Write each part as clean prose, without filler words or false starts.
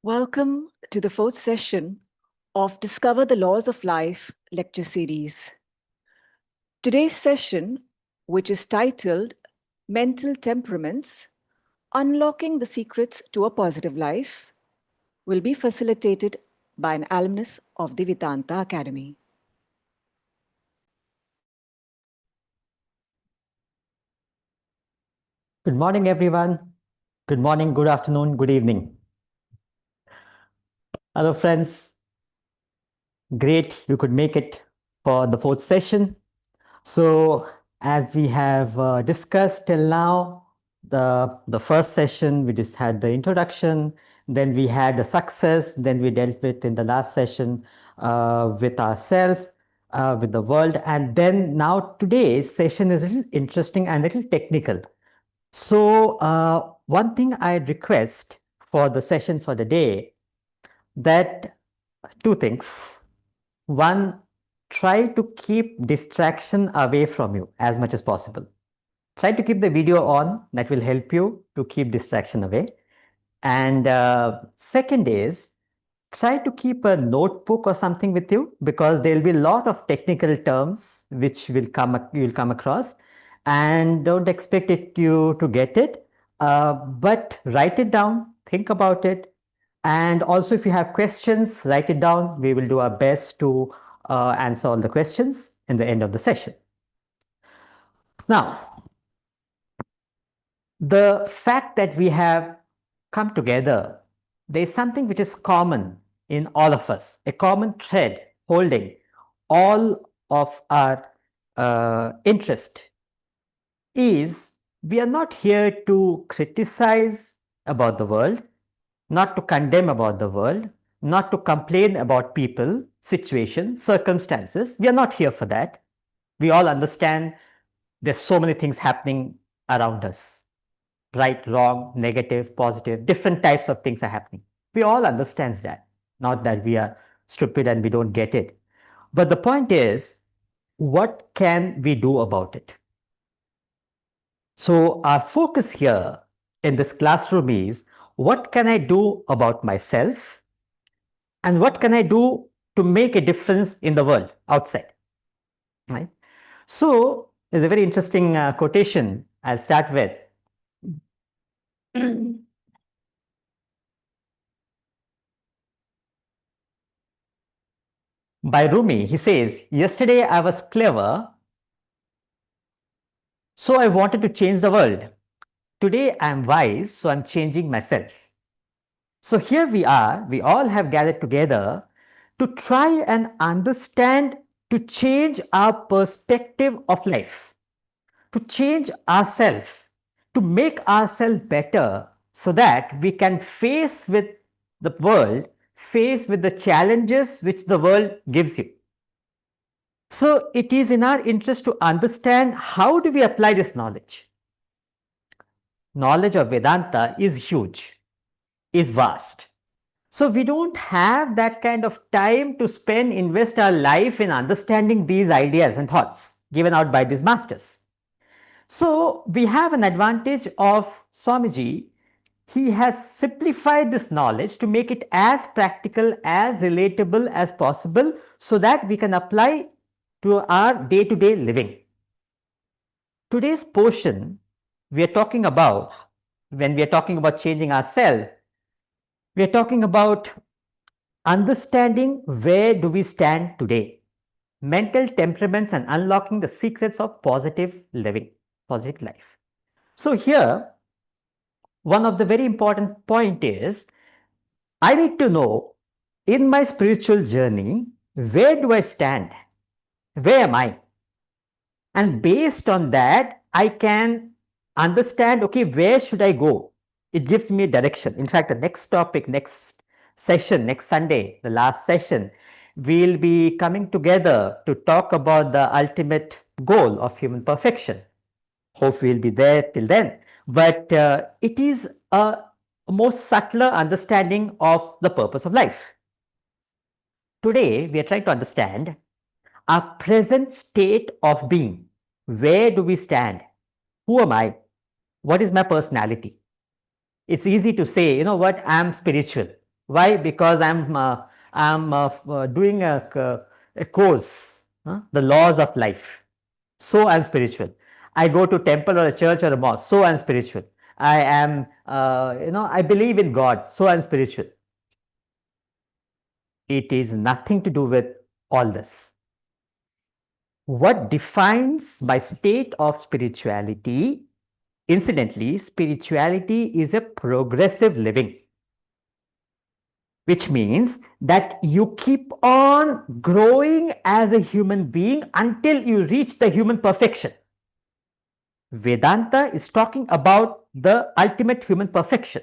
Welcome to the fourth session of Discover the Laws of Life lecture series. Today's session, which is titled Mental Temperaments, Unlocking the Secrets to a Positive Life, will be facilitated by an alumnus of the Vedanta Academy. Good morning, everyone. Good morning, good afternoon, good evening. Hello, friends. Great, you could make it for the fourth session. So, as we have discussed till now, the first session, we just had the introduction, then we had the success, then we dealt with in the last session with ourselves, with the world, and then now today's session is a little interesting and a little technical. So, one thing I request for the session for the day, that two things. One, try to keep distraction away from you as much as possible. Try to keep the video on, that will help you to keep distraction away. And second is, try to keep a notebook or something with you, because there will be a lot of technical terms which you'll come across, and don't expect you to get it, but write it down, think about it, and also if you have questions, write it down. We will do our best to answer all the questions in the end of the session. Now, the fact that we have come together, there is something which is common in all of us, a common thread holding all of our interest, is we are not here to criticize about the world, not to condemn about the world, not to complain about people, situations, circumstances. We are not here for that. We all understand there's so many things happening around us. Right, wrong, negative, positive, different types of things are happening. We all understand that. Not that we are stupid and we don't get it. But the point is, what can we do about it? So our focus here in this classroom is, what can I do about myself? And what can I do to make a difference in the world outside? Right? So there's a very interesting quotation I'll start with. By Rumi. He says, yesterday I was clever, so I wanted to change the world. Today I am wise, so I'm changing myself. So here we are, we all have gathered together to try and understand, to change our perspective of life, to change ourselves, to make ourselves better, so that we can face with the world, face with the challenges which the world gives you. So it is in our interest to understand, how do we apply this knowledge? Knowledge of Vedanta is huge, is vast. So we don't have that kind of time to invest our life in understanding these ideas and thoughts given out by these masters. So we have an advantage of Swamiji. He has simplified this knowledge to make it as practical, as relatable as possible, so that we can apply to our day-to-day living. Today's portion, we are talking about, when we are talking about changing ourselves, we are talking about understanding where do we stand today. Mental temperaments and unlocking the secrets of positive living, positive life. So here, one of the very important point is, I need to know, in my spiritual journey, where do I stand? Where am I? And based on that, I can understand, okay, where should I go? It gives me direction. In fact, the next topic, next session, next Sunday, the last session, we'll be coming together to talk about the ultimate goal of human perfection. Hope we'll be there till then. But it is a more subtler understanding of the purpose of life. Today, we are trying to understand our present state of being. Where do we stand? Who am I? What is my personality? It's easy to say, you know what, I'm spiritual. Why? Because I'm doing a course, the laws of life. So I'm spiritual. I go to temple or a church or a mosque. So I'm spiritual. I am, I believe in God. So I'm spiritual. It is nothing to do with all this. What defines my state of spirituality? Incidentally, spirituality is a progressive living, which means that you keep on growing as a human being until you reach the human perfection. Vedanta is talking about the ultimate human perfection.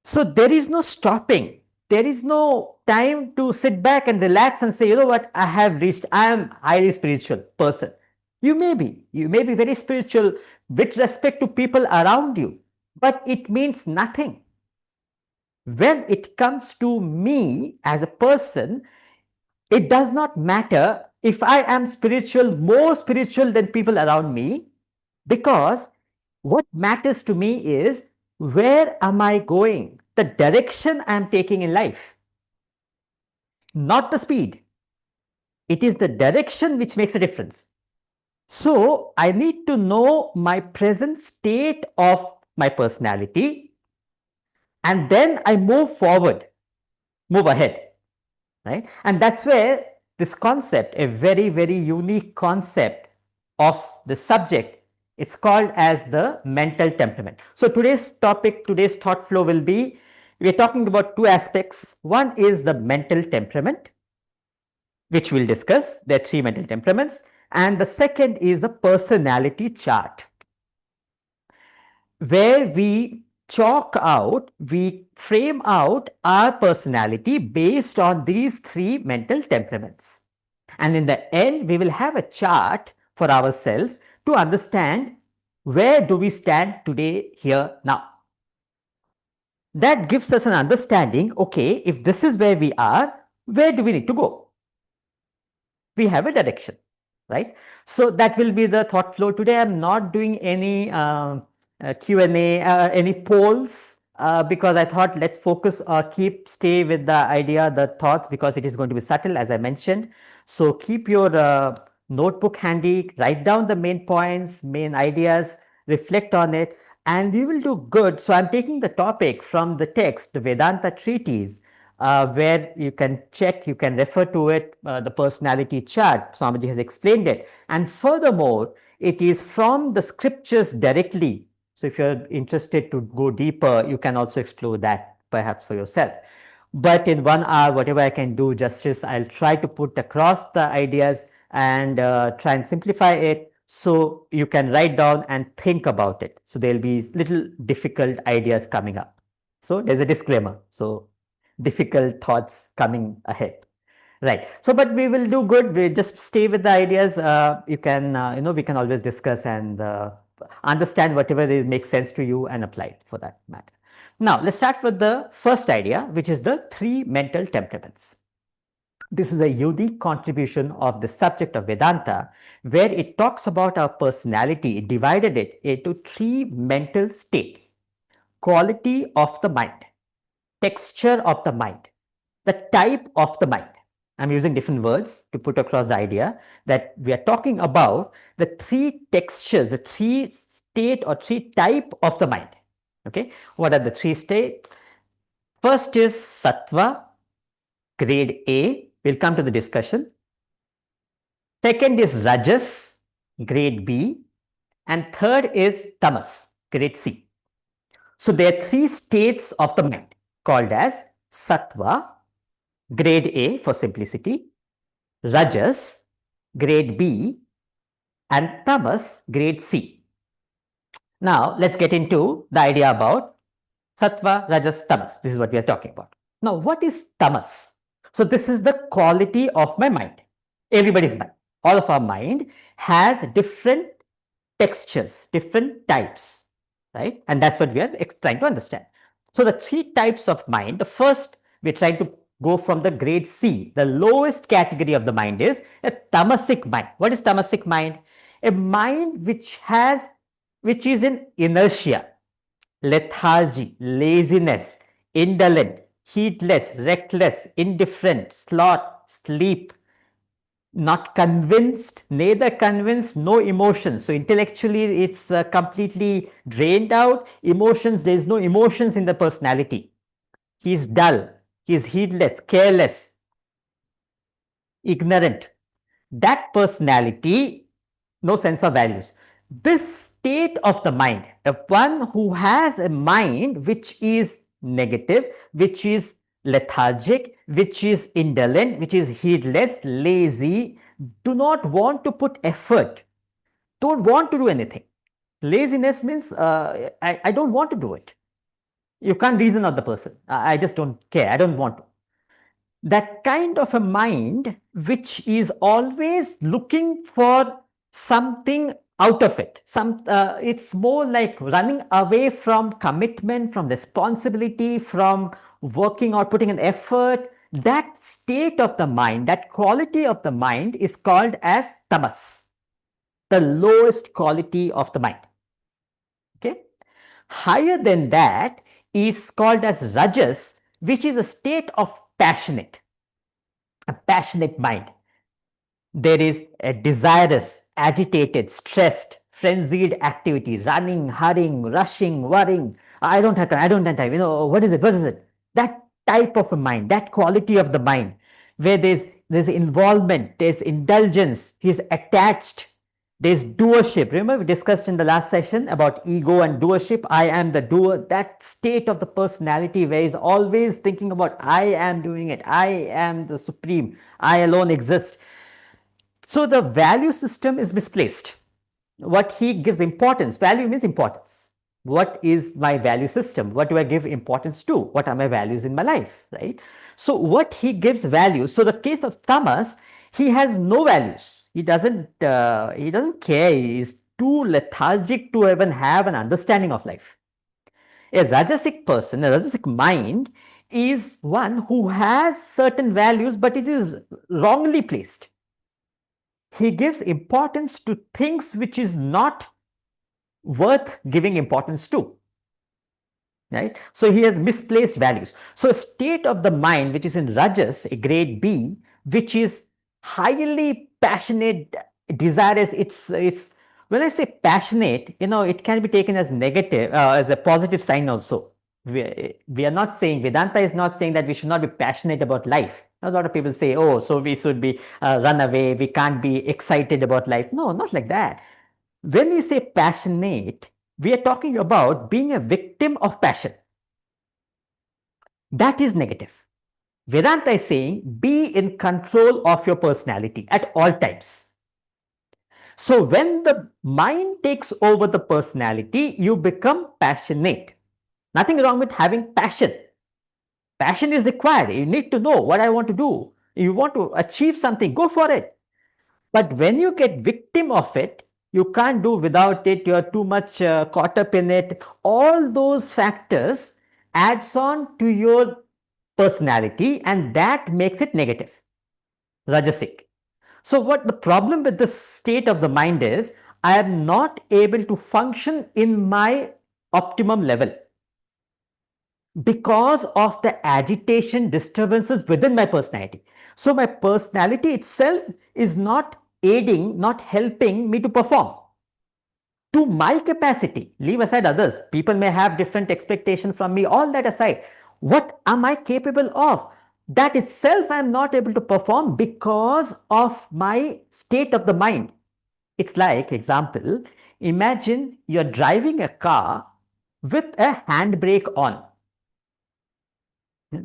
So there is no stopping. There is no time to sit back and relax and say, you know what, I have reached, I am highly spiritual person. You may be very spiritual with respect to people around you, but it means nothing. When it comes to me as a person, it does not matter if I am spiritual, more spiritual than people around me, because what matters to me is where am I going, the direction I am taking in life, not the speed. It is the direction which makes a difference. So I need to know my present state of my personality, and then I move forward, move ahead. Right? And that's where this concept, a very, very unique concept of the subject, it's called as the mental temperament. So today's topic, today's thought flow will be, we're talking about two aspects. One is the mental temperament, which we'll discuss. There are three mental temperaments. And the second is the personality chart, where we chalk out, we frame out our personality based on these three mental temperaments. And in the end, we will have a chart for ourselves to understand where do we stand today, here, now. That gives us an understanding, okay, if this is where we are, where do we need to go? We have a direction, right? So that will be the thought flow today. I'm not doing any Q&A, any polls, because I thought let's focus or stay with the idea, the thoughts, because it is going to be subtle, as I mentioned. So keep your notebook handy, write down the main points, main ideas, reflect on it, and you will do good. So I'm taking the topic from the text, the Vedanta treatise, where you can check, you can refer to it, the personality chart. Swamiji has explained it. And furthermore, it is from the scriptures directly. So if you're interested to go deeper, you can also explore that perhaps for yourself. But in 1 hour, whatever I can do justice, I'll try to put across the ideas and try and simplify it so you can write down and think about it. So there'll be little difficult ideas coming up. So there's a disclaimer. So difficult thoughts coming ahead. Right. So, but we will do good. We just stay with the ideas. You can, we can always discuss and understand whatever is makes sense to you and apply it for that matter. Now, let's start with the first idea, which is the three mental temperaments. This is a unique contribution of the subject of Vedanta, where it talks about our personality. It divided it into three mental states: quality of the mind, texture of the mind, the type of the mind. I'm using different words to put across the idea that we are talking about the three textures, the three state or three type of the mind. Okay, what are the three states? First is sattva, grade A. We'll come to the discussion. Second is rajas, grade B. And third is tamas, grade C. So there are three states of the mind called as sattva, grade A for simplicity, rajas, grade B, and tamas, grade C. Now, let's get into the idea about sattva, rajas, tamas. This is what we are talking about. Now, what is tamas? So, this is the quality of my mind. Everybody's mind, all of our mind has different textures, different types, right? And that's what we are trying to understand. So, the three types of mind, the first, we're trying to go from the grade C. The lowest category of the mind is a tamasic mind. What is tamasic mind? A mind which is in inertia, lethargy, laziness, indolent, heedless, reckless, indifferent, sloth, sleep, not convinced, neither convinced, no emotions. So intellectually it's completely drained out. Emotions, there is no emotions in the personality. He is dull, he is heedless, careless, ignorant. That personality, no sense of values. This state of the mind, the one who has a mind which is negative, which is lethargic, which is indolent, which is heedless, lazy, do not want to put effort, don't want to do anything. Laziness means I don't want to do it. You can't reason out the person. I just don't care. I don't want to. That kind of a mind which is always looking for something out of it. It's more like running away from commitment, from responsibility, from working or putting an effort. That state of the mind, that quality of the mind is called as tamas, the lowest quality of the mind. Okay. Higher than that is called as rajas, which is a state of a passionate mind. There is a desirous, agitated, stressed, frenzied activity, running, hurrying, rushing, worrying. I don't have time, I don't have time. What is it? What is it? That type of a mind, that quality of the mind, where there's involvement, there's indulgence, he's attached, there's doership. Remember, we discussed in the last session about ego and doership. I am the doer. That state of the personality where he's always thinking about I am doing it, I am the supreme, I alone exist. So the value system is misplaced. What he gives importance, value means importance. What is my value system? What do I give importance to? What are my values in my life, right? So what he gives value. So the case of tamas, he has no values. He doesn't care. He is too lethargic to even have an understanding of life. A rajasic person, a rajasic mind, is one who has certain values, but it is wrongly placed. He gives importance to things which is not worth giving importance to, right? So he has misplaced values. So a state of the mind which is in rajas, a grade B, which is highly passionate, desirous, it's when I say passionate, it can be taken as negative, as a positive sign also. We are not saying, Vedanta is not saying that we should not be passionate about life. A lot of people say, oh, so we should be run away, we can't be excited about life. No, not like that. When we say passionate, we are talking about being a victim of passion. That is negative. Vedanta is saying be in control of your personality at all times. So when the mind takes over the personality, you become passionate. Nothing wrong with having passion. Passion is required. You need to know what I want to do. You want to achieve something, go for it. But when you get victim of it, you can't do without it. You're too much caught up in it. All those factors adds on to your personality, and that makes it negative, rajasic. So what the problem with this state of the mind is, I am not able to function in my optimum level because of the agitation, disturbances within my personality. So my personality itself is not aiding, not helping me to perform to my capacity. Leave aside others. People may have different expectations from me. All that aside, what am I capable of? That itself I am not able to perform because of my state of the mind. It's like, example, imagine you're driving a car with a handbrake on.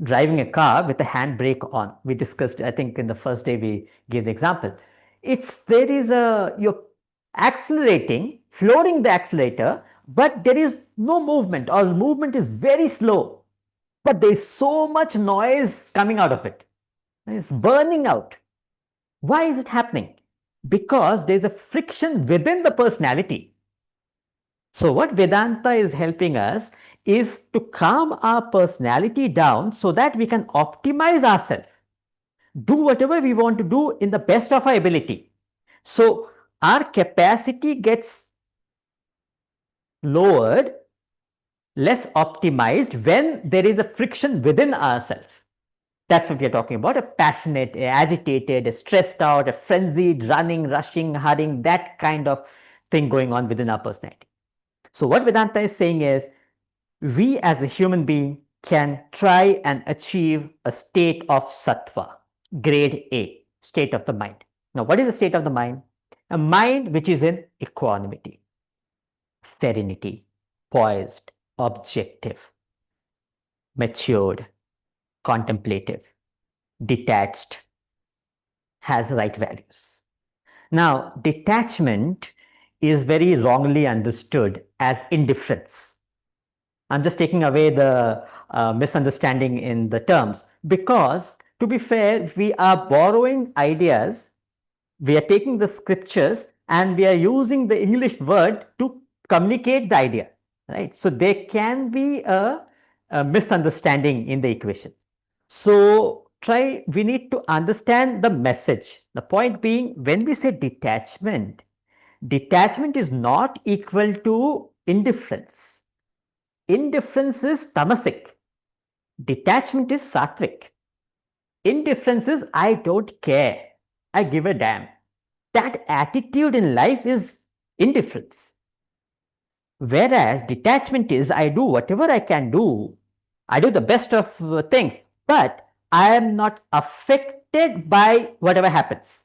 Driving a car with a handbrake on. We discussed, I think in the first day we gave the example. You're accelerating, flooring the accelerator, but there is no movement, or movement is very slow. But there's so much noise coming out of it. It's burning out. Why is it happening? Because there's a friction within the personality. So what Vedanta is helping us is to calm our personality down so that we can optimize ourselves, do whatever we want to do in the best of our ability. So our capacity gets lowered less optimized when there is a friction within ourselves. That's what we are talking about, a passionate, a agitated, a stressed out, a frenzied, running, rushing, hurrying, that kind of thing going on within our personality. So what Vedanta is saying is, we as a human being can try and achieve a state of sattva, grade A, state of the mind. Now, what is the state of the mind? A mind which is in equanimity, serenity, poised, objective, matured, contemplative, detached, has right values. Now, detachment is very wrongly understood as indifference. I'm just taking away the misunderstanding in the terms, because to be fair, we are borrowing ideas, we are taking the scriptures and we are using the English word to communicate the idea, right? So there can be a misunderstanding in the equation. So we need to understand the message. The point being, when we say detachment, detachment is not equal to indifference. Indifference is tamasic. Detachment is sattvic. Indifference is I don't care, I give a damn. That attitude in life is indifference. Whereas detachment is I do whatever I can do, I do the best of things, but I am not affected by whatever happens,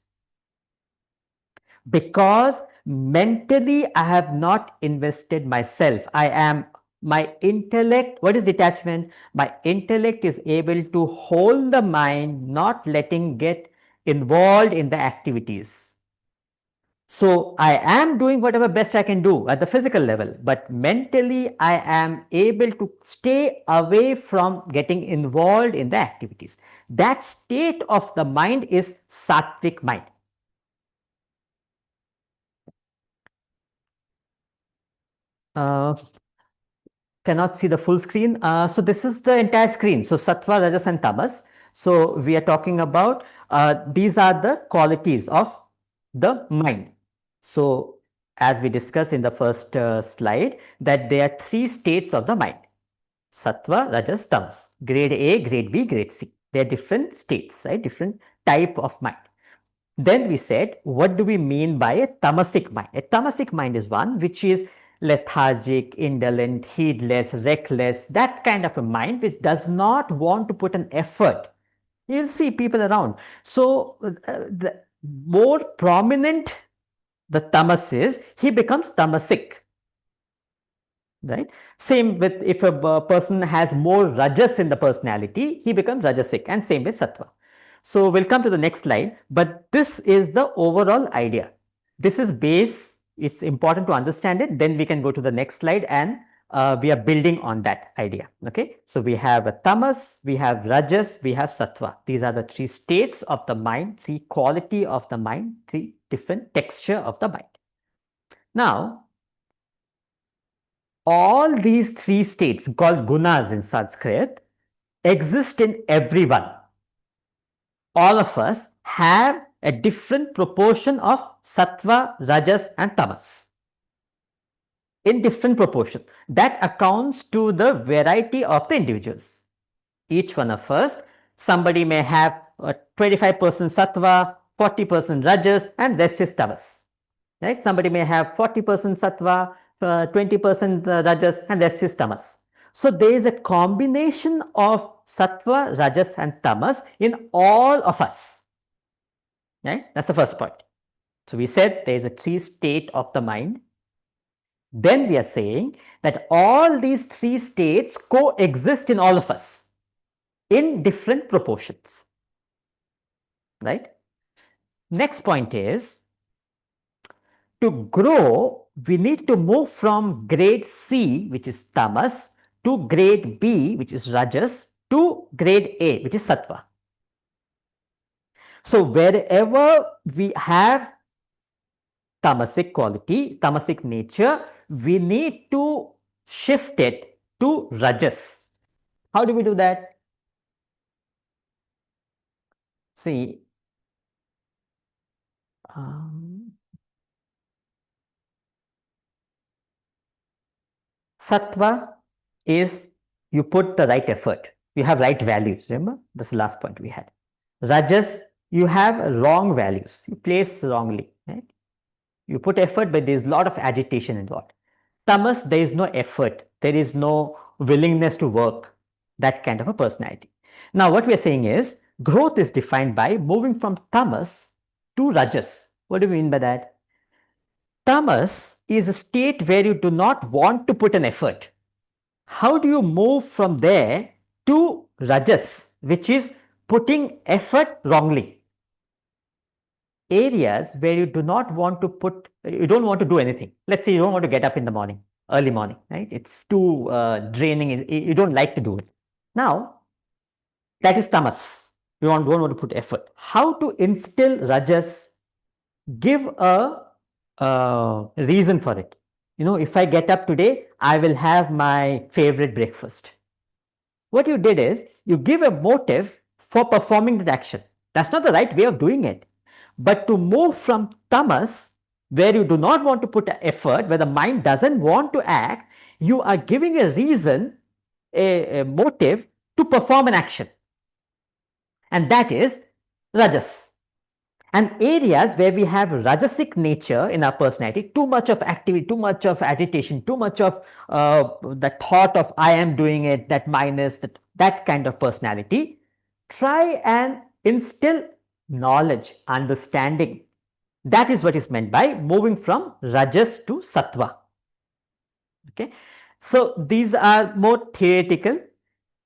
because mentally I have not invested myself. I am my intellect. What is detachment? My intellect is able to hold the mind, not letting get involved in the activities. So I am doing whatever best I can do at the physical level, but mentally I am able to stay away from getting involved in the activities. That state of the mind is sattvic mind. Uh, cannot see the full screen. So this is the entire screen. So sattva, rajas and tamas. So we are talking about these are the qualities of the mind. So as we discussed in the first slide, that there are three states of the mind: sattva, rajas, tamas. Grade A, grade B, grade C. They are different states, right? Different type of mind. Then we said, what do we mean by a tamasic mind? A tamasic mind is one which is lethargic, indolent, heedless, reckless, that kind of a mind which does not want to put an effort. You'll see people around. So the more prominent the tamas is, he becomes tamasic, right? Same with if a person has more rajas in the personality, he becomes rajasic, and same with sattva. So we'll come to the next slide, but this is the overall idea. This is base. It's important to understand it. Then we can go to the next slide, and we are building on that idea. Okay, so we have a tamas, we have rajas, we have sattva. These are the three states of the mind, three quality of the mind, three different texture of the mind. Now, all these three states, called gunas in Sanskrit, exist in everyone. All of us have a different proportion of sattva, rajas, and tamas in different proportion. That accounts to the variety of the individuals. Each one of us, somebody may have 25% sattva, 40% rajas, and rest is tamas. Right? Somebody may have 40% sattva, 20% rajas, and rest is tamas. So there is a combination of sattva, rajas, and tamas in all of us. Right? That's the first point. So we said there is a three state of the mind. Then we are saying that all these three states coexist in all of us in different proportions. Right? Next point is, to grow, we need to move from grade C, which is tamas, to grade B, which is rajas, to grade A, which is sattva. So wherever we have tamasic quality, tamasic nature, we need to shift it to rajas. How do we do that? See, sattva is you put the right effort. You have right values. Remember, that's the last point we had. Rajas, you have wrong values. You place wrongly. Right? You put effort, but there's a lot of agitation involved. Tamas, there is no effort. There is no willingness to work. That kind of a personality. Now, what we are saying is growth is defined by moving from tamas to rajas. What do we mean by that? Tamas is a state where you do not want to put an effort. How do you move from there to rajas, which is putting effort wrongly? Areas where you do not want to put, you don't want to do anything. Let's say you don't want to get up in the morning, early morning, right? It's too draining. You don't like to do it. Now, that is tamas. You don't want to put effort. How to instill rajas? Give a reason for it. If I get up today, I will have my favorite breakfast. What you did is you give a motive for performing that action. That's not the right way of doing it. But to move from tamas, where you do not want to put effort, where the mind doesn't want to act, you are giving a reason, a motive to perform an action. And that is rajas. And areas where we have rajasic nature in our personality, too much of activity, too much of agitation, too much of the thought of I am doing it, that minus, that kind of personality, try and instill knowledge, understanding. That is what is meant by moving from rajas to sattva. Okay, so these are more theoretical.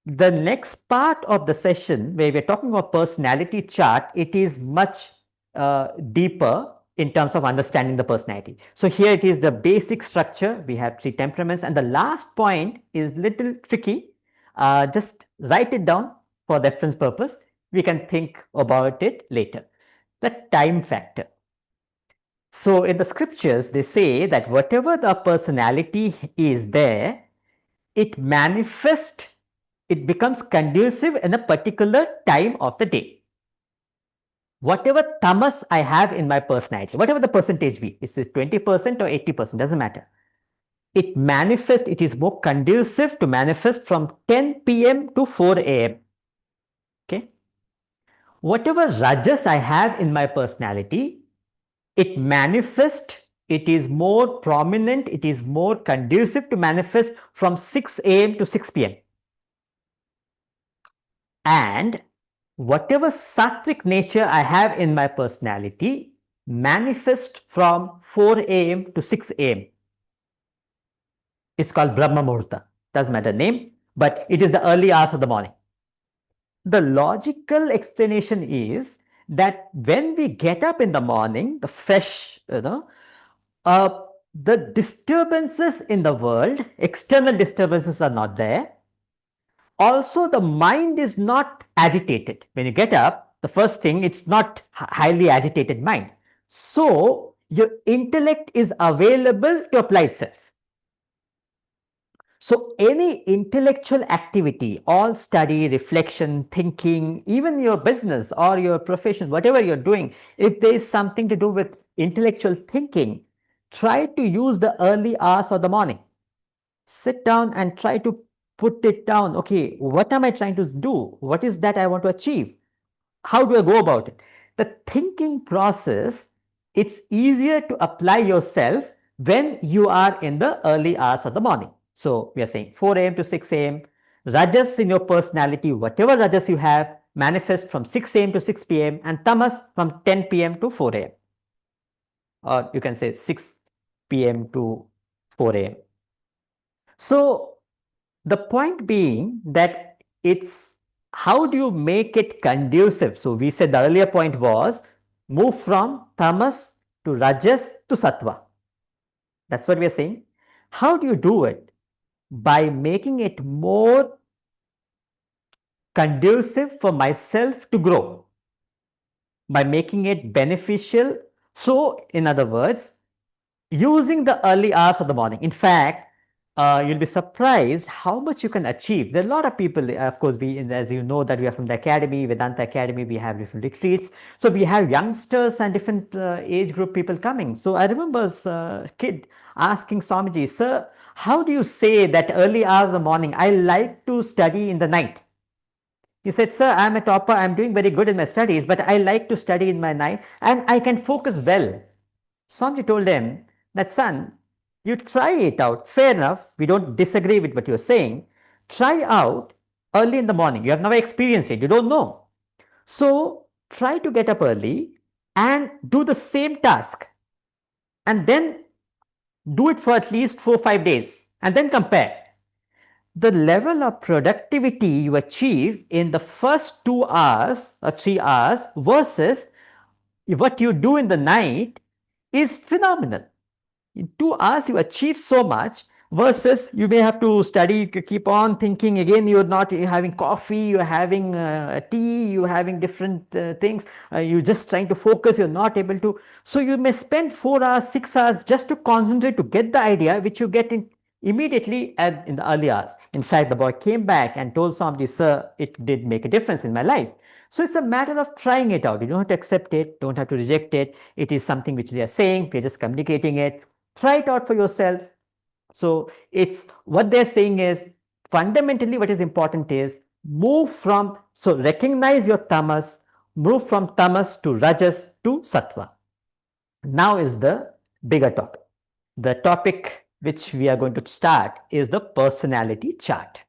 The next part of the session, where we're talking about personality chart, it is much deeper in terms of understanding the personality. So here it is the basic structure. We have 3 temperaments, and the last point is little tricky. Just write it down for reference purpose. We can think about it later. The time factor. So in the scriptures, they say that whatever the personality is there, it manifests, it becomes conducive in a particular time of the day. Whatever tamas I have in my personality, whatever the percentage be, is it 20% or 80%, doesn't matter. It manifests, it is more conducive to manifest from 10 p.m. to 4 a.m. Okay. Whatever rajas I have in my personality, it manifests, it is more prominent, it is more conducive to manifest from 6 a.m. to 6 p.m. And whatever sattvic nature I have in my personality manifest from 4 a.m. to 6 a.m. It's called Brahma Muhurta. Doesn't matter name, but it is the early hours of the morning. The logical explanation is that when we get up in the morning, the fresh, the disturbances in the world, external disturbances are not there. Also, the mind is not agitated. When you get up, the first thing, it's not highly agitated mind. So, your intellect is available to apply itself. So, any intellectual activity, all study, reflection, thinking, even your business or your profession, whatever you're doing, if there is something to do with intellectual thinking, try to use the early hours of the morning. Sit down and try to put it down. Okay, what am I trying to do? What is that I want to achieve? How do I go about it? The thinking process, it's easier to apply yourself when you are in the early hours of the morning. So we are saying 4 a.m. to 6 a.m. Rajas in your personality, whatever rajas you have, manifest from 6 a.m. to 6 p.m. and tamas from 10 p.m. to 4 a.m. Or you can say 6 p.m. to 4 a.m. So the point being that it's how do you make it conducive? So we said the earlier point was move from tamas to rajas to sattva. That's what we are saying. How do you do it? By making it more conducive for myself to grow, by making it beneficial. So in other words, using the early hours of the morning. In fact, you'll be surprised how much you can achieve. There are a lot of people, of course, as you know, that we are from the academy, Vedanta Academy, we have different retreats. So we have youngsters and different age group people coming. So I remember a kid asking Swamiji, sir, How do you say that early hours of the morning, I like to study in the night? He said, sir, I'm a topper, I'm doing very good in my studies, but I like to study in my night and I can focus well. Swamiji told him that, son, you try it out. Fair enough, we don't disagree with what you're saying. Try out early in the morning. You have never experienced it, you don't know. So try to get up early and do the same task and then do it for at least 4 or 5 days and then compare. The level of productivity you achieve in the first 2 hours or 3 hours versus what you do in the night is phenomenal. In 2 hours you achieve so much versus you may have to study, keep on thinking again, you're not having coffee, you're having tea, you're having different things, you're just trying to focus, you're not able to. So you may spend 4 hours, 6 hours just to concentrate to get the idea which you get in immediately in the early hours. In fact, the boy came back and told somebody, sir, it did make a difference in my life. So it's a matter of trying it out. You don't have to accept it, don't have to reject it. It is something which they are saying, we're just communicating it. Try it out for yourself. So it's what they're saying is fundamentally what is important is move from, so recognize your tamas, move from tamas to rajas to sattva. Now is the bigger topic. The topic which we are going to start is the personality chart.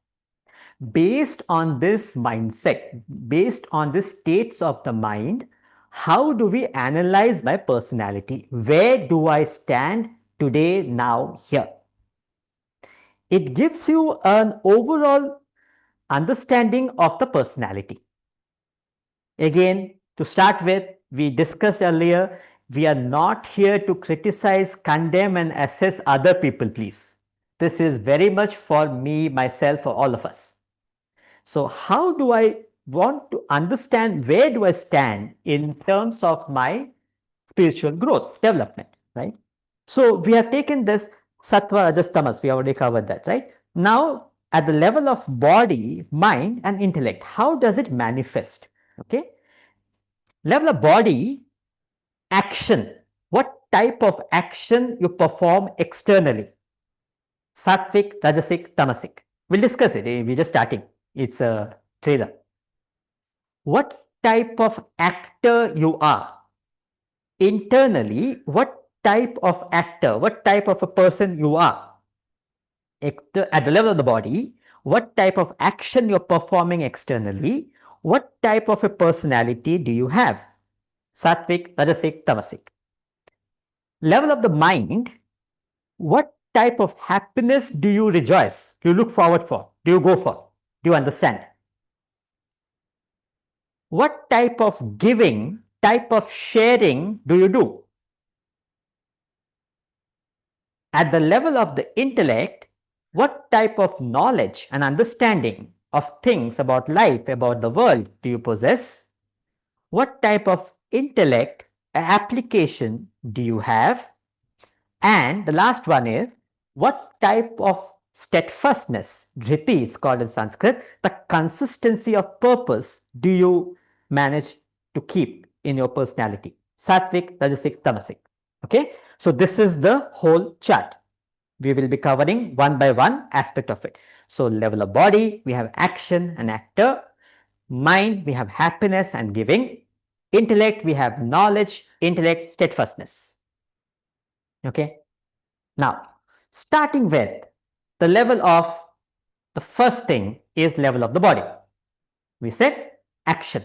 Based on this mindset, based on the states of the mind, how do we analyze my personality? Where do I stand today, now, here? It gives you an overall understanding of the personality. Again, to start with, we discussed earlier, we are not here to criticize, condemn, and assess other people, please. This is very much for me, myself, for all of us. So how do I want to understand where do I stand in terms of my spiritual growth, development, right? So we have taken this sattva, rajas, tamas, we already covered that, right? Now at the level of body, mind and intellect, how does it manifest? Okay, level of body, action, what type of action you perform externally, sattvic, rajasic, tamasic. We'll discuss it, we're just starting, it's a trailer. What type of actor you are internally, what type of actor, what type of a person you are at the level of the body, what type of action you're performing externally, what type of a personality do you have, sattvic, rajasic, tamasic. Level of the mind, what type of happiness do you rejoice, do you look forward for, do you go for, do you understand? What type of giving, type of sharing do you do? At the level of the intellect, what type of knowledge and understanding of things about life, about the world do you possess? What type of intellect application do you have? And the last one is, what type of steadfastness, dhriti it's called in Sanskrit, the consistency of purpose do you manage to keep in your personality? Sattvic, rajasic, tamasic. Okay, so this is the whole chart. We will be covering one by one aspect of it. So level of body, we have action and actor. Mind, we have happiness and giving. Intellect, we have knowledge, intellect, steadfastness. Okay. Now, starting with the level of the first thing is level of the body. We said action.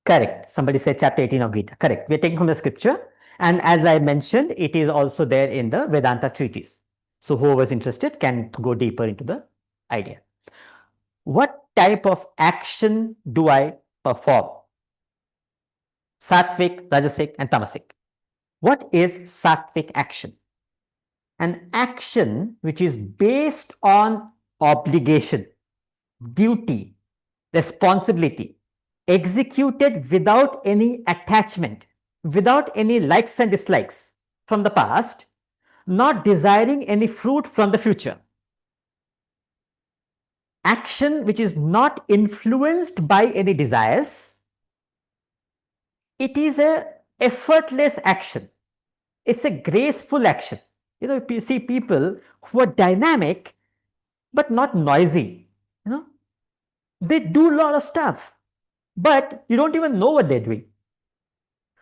Correct. Somebody said chapter 18 of Gita. Correct. We are taking from the scripture. And as I mentioned, it is also there in the Vedanta treatise. So whoever is interested can go deeper into the idea. What type of action do I perform? Sattvic, rajasic, and tamasic. What is sattvic action? An action which is based on obligation, duty, responsibility, executed without any attachment, without any likes and dislikes from the past, not desiring any fruit from the future. Action which is not influenced by any desires. It is a effortless action. It's a graceful action. You see people who are dynamic but not noisy. They do a lot of stuff, but you don't even know what they're doing.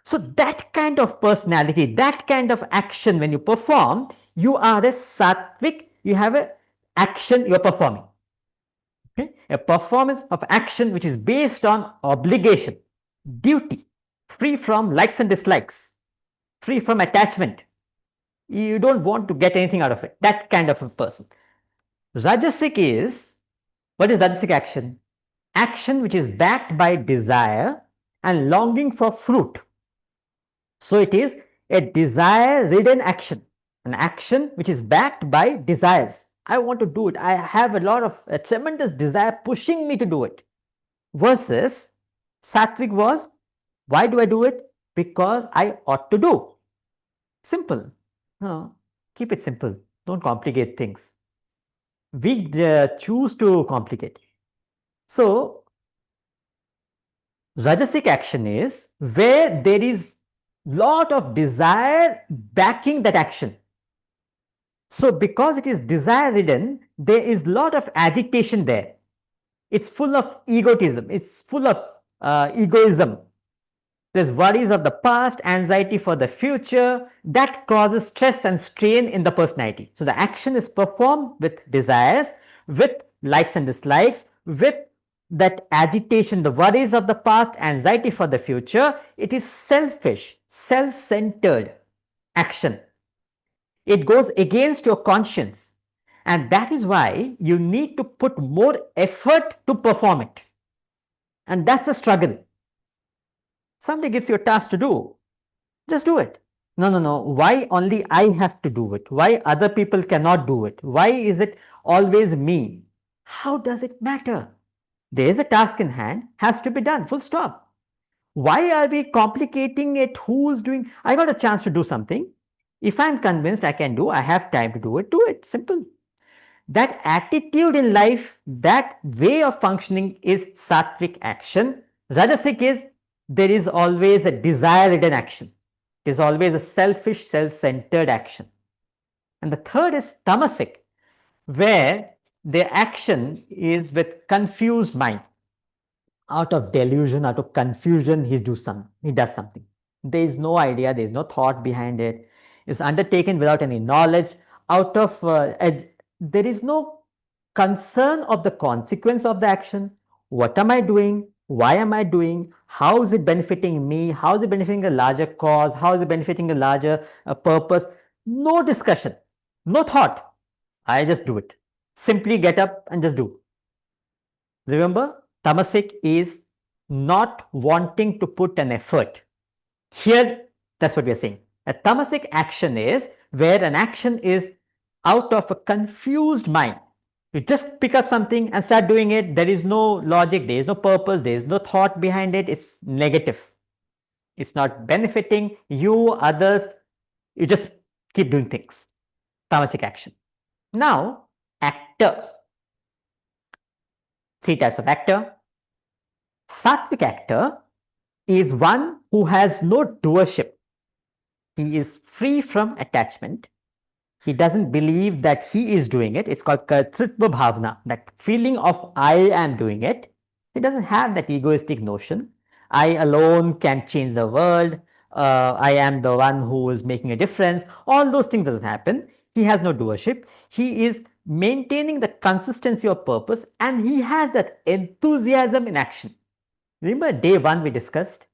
So that kind of personality, that kind of action, when you perform, you are a sattvic. You have a action you're performing. Okay? A performance of action which is based on obligation, duty, free from likes and dislikes, free from attachment. You don't want to get anything out of it. That kind of a person. Rajasic is, what is Rajasic action? Action which is backed by desire and longing for fruit. So it is a desire ridden action, an action which is backed by desires. I want to do it. I have a tremendous desire pushing me to do it. Versus Sattvic was, why do I do it? Because I ought to do. Simple. No, keep it simple. Don't complicate things. We choose to complicate. So Rajasic action is where there is lot of desire backing that action. So because it is desire ridden, there is lot of agitation there. It's full of egotism. It's full of egoism. There's worries of the past, anxiety for the future. That causes stress and strain in the personality. So the action is performed with desires, with likes and dislikes, with that agitation, the worries of the past, anxiety for the future. It is selfish, self-centered action. It goes against your conscience. And that is why you need to put more effort to perform it. And that's the struggle. Somebody gives you a task to do, just do it. No. Why only I have to do it? Why other people cannot do it? Why is it always me? How does it matter? There is a task in hand, has to be done, full stop. Why are we complicating it? Who's doing? I got a chance to do something. If I'm convinced I can do, I have time to do it, simple. That attitude in life, that way of functioning is sattvic action. Rajasic is, there is always a desire-ridden action. It is always a selfish, self-centered action. And the third is tamasic, where the action is with confused mind. Out of delusion, out of confusion, he does something. There is no idea, there is no thought behind it. It's undertaken without any knowledge. There is no concern of the consequence of the action. What am I doing? Why am I doing? How is it benefiting me? How is it benefiting a larger cause? How is it benefiting a larger purpose? No discussion, no thought. I just do it. Simply get up and just do. Remember, tamasic is not wanting to put an effort. Here, that's what we are saying. A tamasic action is where an action is out of a confused mind. You just pick up something and start doing it. There is no logic, there is no purpose, there is no thought behind it. It's negative. It's not benefiting you, others. You just keep doing things. Tamasic action. Now, actor. 3 types of actor. Sattvic actor is one who has no doership. He is free from attachment. He doesn't believe that he is doing it. It's called kartritva bhavna, that feeling of I am doing it. He doesn't have that egoistic notion. I alone can change the world. I am the one who is making a difference. All those things doesn't happen. He has no doership. He is maintaining the consistency of purpose, and he has that enthusiasm in action. Remember day 1 we discussed?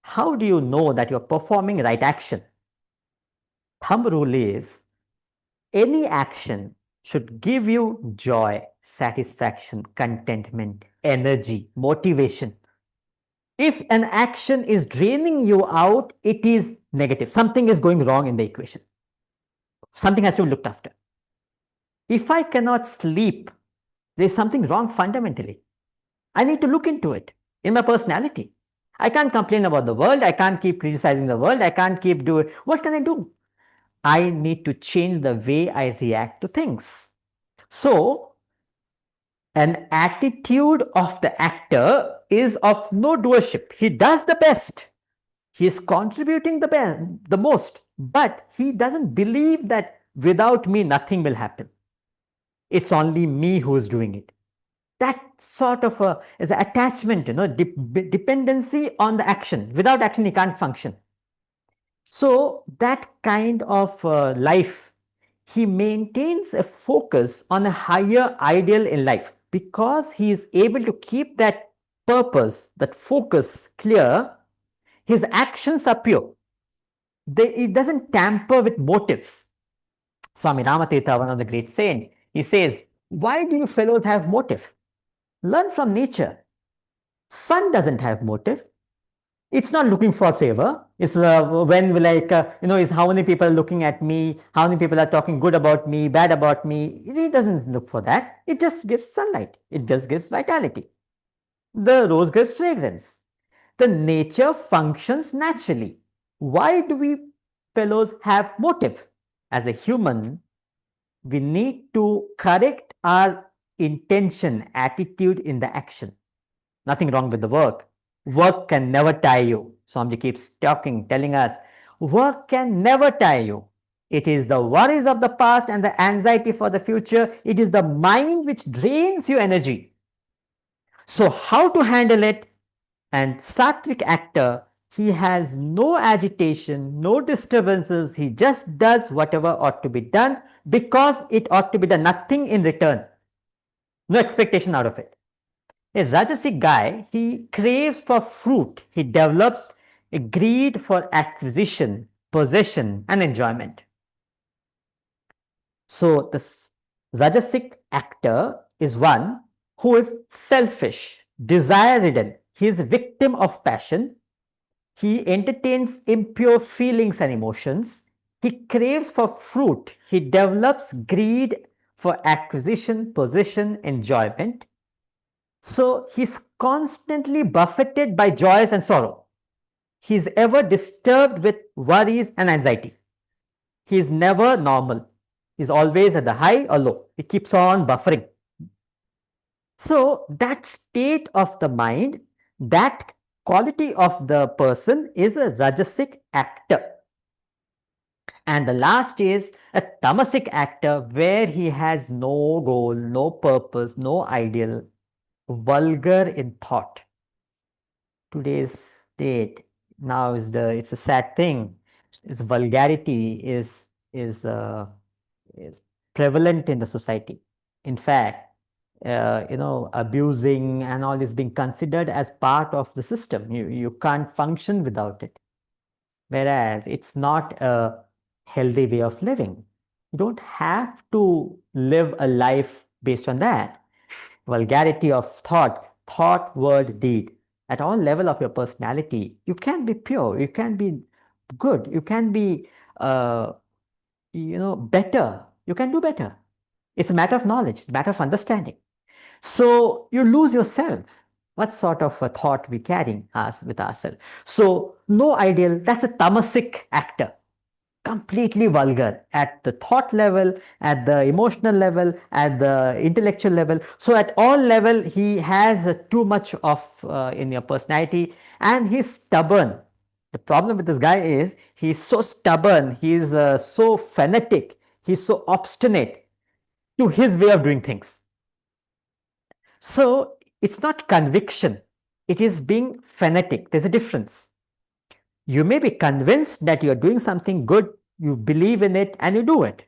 How do you know that you're performing right action? Thumb rule is, any action should give you joy, satisfaction, contentment, energy, motivation. If an action is draining you out, it is negative. Something is going wrong in the equation. Something has to be looked after. If I cannot sleep, there's something wrong fundamentally. I need to look into it in my personality. I can't complain about the world. I can't keep criticizing the world. I can't keep doing. What can I do? I need to change the way I react to things. So, an attitude of the actor is of no doership. He does the best. He is contributing the most, but he doesn't believe that Without me, nothing will happen. It's only me who is doing it. That sort of is an attachment, dependency on the action. Without action, he can't function. So that kind of life, he maintains a focus on a higher ideal in life because he is able to keep that purpose, that focus clear. His actions are pure. It doesn't tamper with motives. Swami Ramatirtha, one of the great saints, he says, why do you fellows have motive? Learn from nature. Sun doesn't have motive. It's not looking for favor. It's when is how many people are looking at me, how many people are talking good about me, bad about me. It doesn't look for that. It just gives sunlight. It just gives vitality. The rose gives fragrance. The nature functions naturally. Why do we fellows have motive? As a human, we need to correct our intention, attitude in the action. Nothing wrong with the work. Work can never tie you. Swamiji keeps talking, telling us, work can never tie you. It is the worries of the past and the anxiety for the future. It is the mind which drains your energy. So how to handle it? And Sattvic actor, he has no agitation, no disturbances. He just does whatever ought to be done because it ought to be done. Nothing in return. No expectation out of it. A Rajasic guy, he craves for fruit. He develops a greed for acquisition, possession, and enjoyment. So the Rajasic actor is one who is selfish, desire-ridden. He is a victim of passion. He entertains impure feelings and emotions. He craves for fruit. He develops greed for acquisition, possession, enjoyment. So he's constantly buffeted by joys and sorrow. He's ever disturbed with worries and anxiety. He's never normal. He's always at the high or low. He keeps on buffering. So that state of the mind, that quality of the person is a Rajasic actor. And the last is a Tamasic actor where he has no goal, no purpose, no ideal, vulgar in thought. Today's date now it's a sad thing. Its vulgarity is prevalent in the society. In fact, abusing and all is being considered as part of the system. You can't function without it. Whereas it's not a healthy way of living. You don't have to live a life based on that. Vulgarity of thought, word, deed. At all level of your personality, you can be pure, you can be good, you can be better, you can do better. It's a matter of knowledge, it's a matter of understanding. So you lose yourself. What sort of a thought we carrying us with ourselves? So no ideal, that's a tamasic actor. Completely vulgar at the thought level, at the emotional level, at the intellectual level. So at all level, he has too much of in your personality, and he's stubborn. The problem with this guy is he's so stubborn, he's so fanatic, he's so obstinate to his way of doing things. So it's not conviction, it is being fanatic. There's a difference. You may be convinced that you're doing something good, you believe in it, and you do it.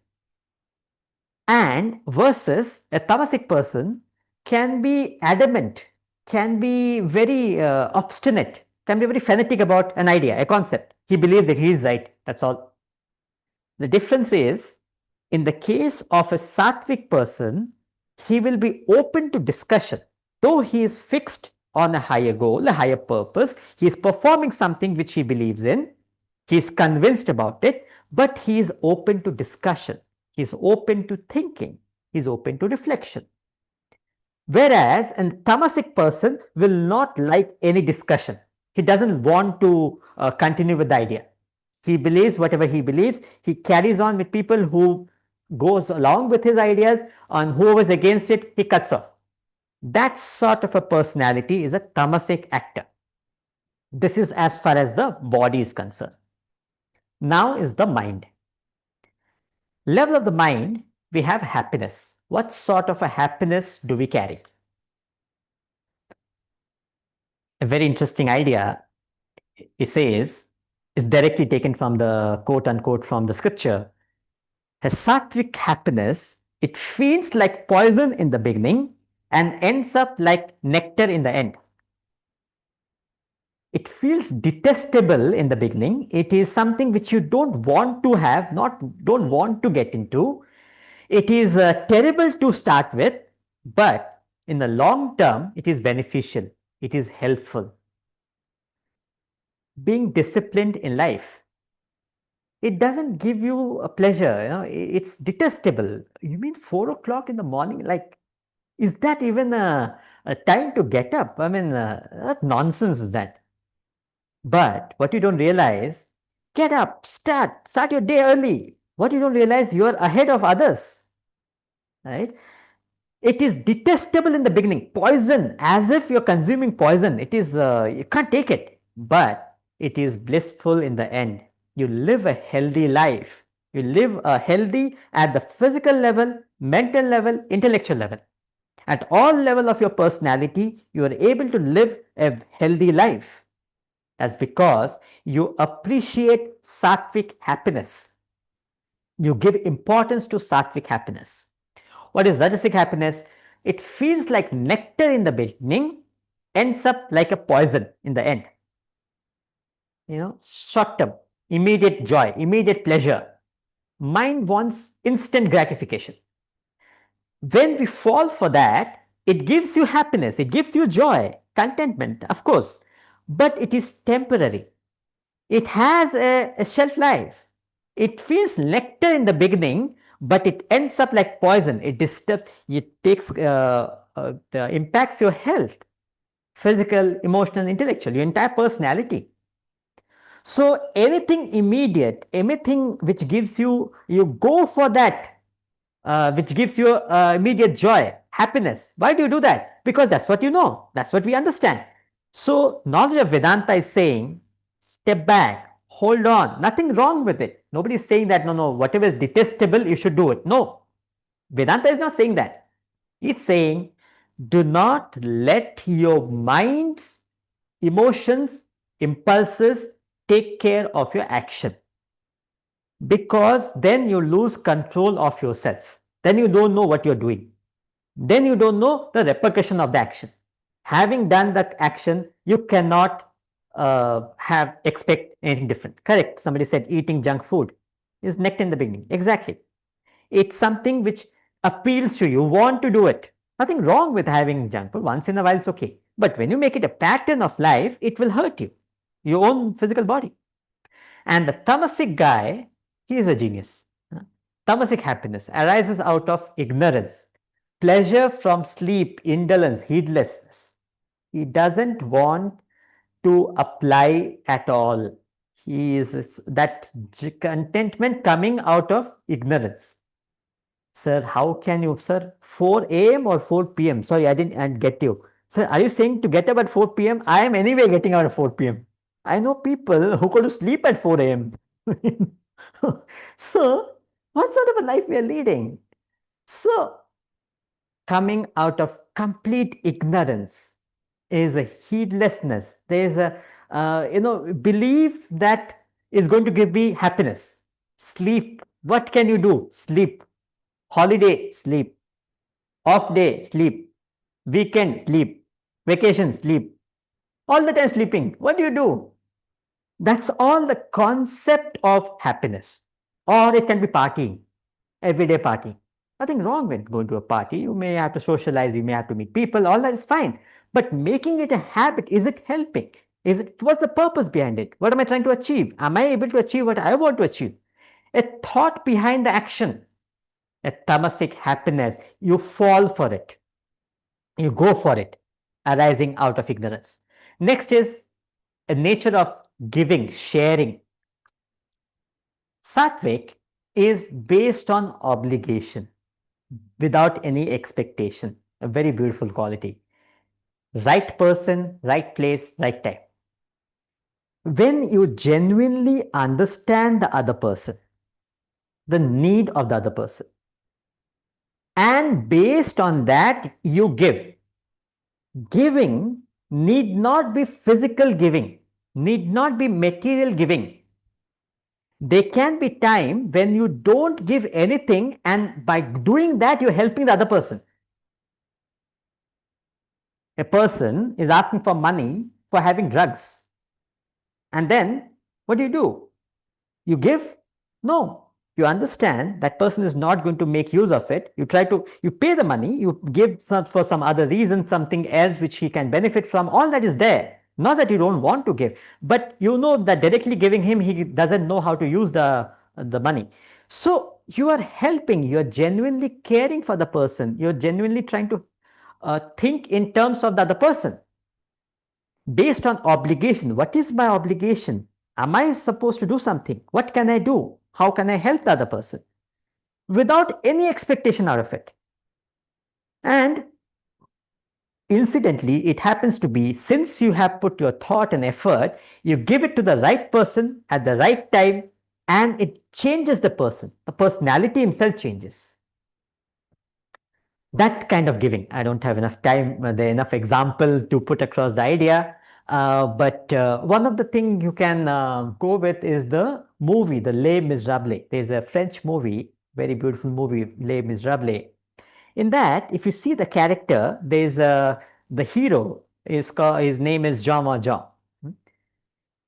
And versus a tamasic person can be adamant, can be very obstinate, can be very fanatic about an idea, a concept. He believes that he is right, that's all. The difference is, in the case of a sattvic person, he will be open to discussion. Though he is fixed on a higher goal, a higher purpose, he is performing something which he believes in, he is convinced about it, but he is open to discussion, he is open to thinking, he is open to reflection. Whereas a tamasic person will not like any discussion. He doesn't want to continue with the idea. He believes whatever he believes. He carries on with people who goes along with his ideas, and whoever is against it, he cuts off. That sort of a personality is a tamasic actor. This is as far as the body is concerned. Now is the mind. Level of the mind, we have happiness. What sort of a happiness do we carry? A very interesting idea, it says, is directly taken from the quote unquote from the scripture. A sattvic happiness, it feels like poison in the beginning and ends up like nectar in the end. It feels detestable in the beginning. It is something which you don't want to have, don't want to get into. It is terrible to start with, but in the long term, it is beneficial. It is helpful. Being disciplined in life, it doesn't give you a pleasure. It's detestable. You mean 4 o'clock in the morning? Like, is that even a time to get up? I mean, that nonsense is that. But what you don't realize, get up, start your day early. What you don't realize, you are ahead of others, right? It is detestable in the beginning, poison, as if you're consuming poison. It is, you can't take it, but it is blissful in the end. You live a healthy life. You live a healthy at the physical level, mental level, intellectual level. At all level of your personality, you are able to live a healthy life. That's because you appreciate sattvic happiness. You give importance to sattvic happiness. What is rajasic happiness? It feels like nectar in the beginning, ends up like a poison in the end. Short term, immediate joy, immediate pleasure. Mind wants instant gratification. When we fall for that, it gives you happiness, it gives you joy, contentment, of course, but it is temporary. It has a shelf life. It feels nectar in the beginning, but it ends up like poison. It disturbs, it takes, impacts your health, physical, emotional, intellectual, your entire personality. So anything immediate, anything which gives you, you go for that, which gives you immediate joy, happiness. Why do you do that? Because that's what you know, that's what we understand. So knowledge of Vedanta is saying, step back, hold on, nothing wrong with it. Nobody is saying that, no, whatever is detestable, you should do it. No, Vedanta is not saying that. It's saying, do not let your mind's emotions, impulses take care of your action, because then you lose control of yourself. Then you don't know what you're doing. Then you don't know the repercussion of the action. Having done that action, you cannot have expect anything different. Correct. Somebody said eating junk food is necked in the beginning. Exactly. It's something which appeals to you, want to do it. Nothing wrong with having junk food. Once in a while, it's okay. But when you make it a pattern of life, it will hurt you, your own physical body. And the tamasic guy, he is a genius. Tamasic happiness arises out of ignorance, pleasure from sleep, indolence, heedlessness. He doesn't want to apply at all. He is that contentment coming out of ignorance. Sir, how can you, sir? 4 a.m. or 4 p.m.? Sorry, I didn't get you. Sir, are you saying to get up at 4 p.m.? I am anyway getting out at 4 p.m. I know people who go to sleep at 4 a.m. So, what sort of a life we are leading? So, coming out of complete ignorance is a heedlessness. There is a belief that is going to give me happiness. Sleep. What can you do? Sleep. Holiday, sleep. Off day, sleep. Weekend, sleep. Vacation, sleep. All the time sleeping. What do you do? That's all the concept of happiness. Or it can be partying, everyday party. Nothing wrong with going to a party. You may have to socialize, you may have to meet people, all that is fine. But making it a habit, is it helping? What's the purpose behind it? What am I trying to achieve? Am I able to achieve what I want to achieve? A thought behind the action, a tamasic happiness, you fall for it. You go for it, arising out of ignorance. Next is a nature of giving, sharing. Sattvic is based on obligation without any expectation. A very beautiful quality. Right person, right place, right time. When you genuinely understand the other person, the need of the other person. And based on that, you give. Giving need not be physical giving, need not be material giving. There can be time when you don't give anything, and by doing that, you're helping the other person. A person is asking for money for having drugs. And then what do? You give? No. You understand that person is not going to make use of it. You pay the money, you give for some other reason, something else which he can benefit from. All that is there. Not that you don't want to give, but you know that directly giving him, he doesn't know how to use the money. So you are helping, you're genuinely caring for the person, you're genuinely trying to think in terms of the other person based on obligation. What is my obligation? Am I supposed to do something? What can I do? How can I help the other person? Without any expectation out of it. And incidentally, it happens to be, since you have put your thought and effort, you give it to the right person at the right time, and it changes the person. The personality himself changes. That kind of giving. I don't have enough time, there enough example to put across the idea. But one of the things you can go with is the movie, the Les Miserables. There's a French movie, very beautiful movie, Les Miserables. In that, if you see the character, there's the hero. His name is Jean Valjean.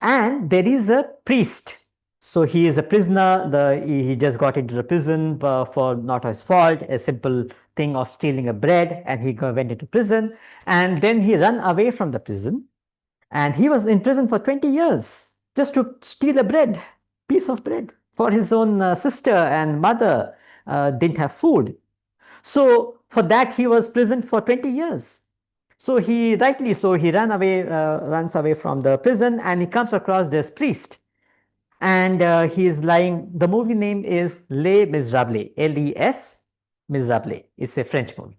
And there is a priest. So he is a prisoner. He just got into the prison for not his fault, a simple thing of stealing a bread, and he went into prison. And then he ran away from the prison, and he was in prison for 20 years just to steal a piece of bread for his own sister and mother didn't have food. So for that he was imprisoned for 20 years. So rightly so, he runs away from the prison, and he comes across this priest. And he is lying. The movie name is Les Miserables, L-E-S, Miserables. It's a French movie.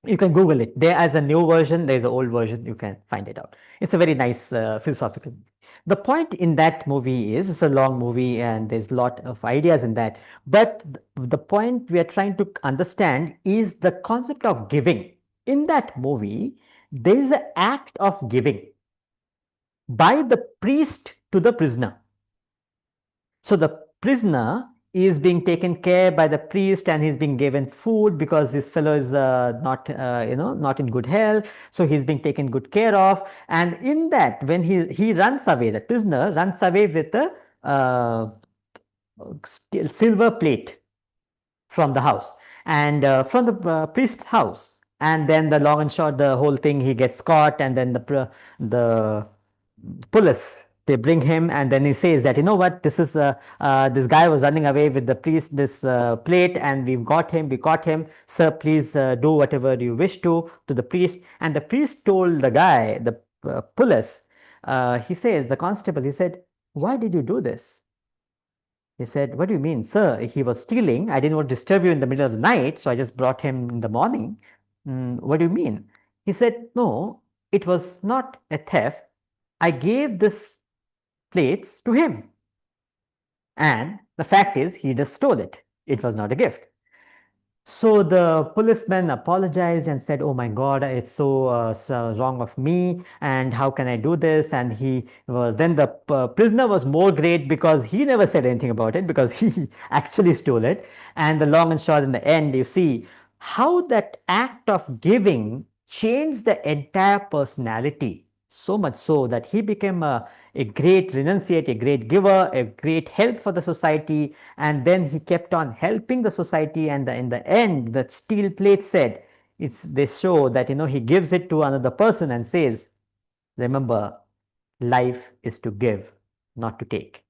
You can Google it. There is a new version, there's an old version, you can find it out. It's a very nice philosophical movie. The point in that movie is, it's a long movie and there's a lot of ideas in that. But the point we are trying to understand is the concept of giving. In that movie, there is an act of giving by the priest to the prisoner. So the prisoner is being taken care by the priest, and he's being given food because this fellow is not in good health. So he's being taken good care of. And in that, when he runs away, the prisoner runs away with a silver plate from the house, and from the priest's house. And then the long and short, the whole thing, he gets caught, and then the police, they bring him, and then he says that, you know what, this guy was running away with the priest, this plate, and we caught him, sir, please do whatever you wish to the priest. And the priest told the guy, the police, he says, the constable, he said, why did you do this? He said, what do you mean, sir? He was stealing. I didn't want to disturb you in the middle of the night, so I just brought him in the morning. What do you mean? He said, no, it was not a theft. I gave this plates to him. And the fact is, he just stole it. It was not a gift. So the policeman apologized and said, oh my God, it's so wrong of me, and how can I do this? And then the prisoner was more great because he never said anything about it, because he actually stole it. And the long and short, in the end, you see how that act of giving changed the entire personality, so much so that he became a great renunciate, a great giver, a great help for the society. And then he kept on helping the society, and in the end, the steel plate said, they show that, he gives it to another person and says, remember, life is to give, not to take.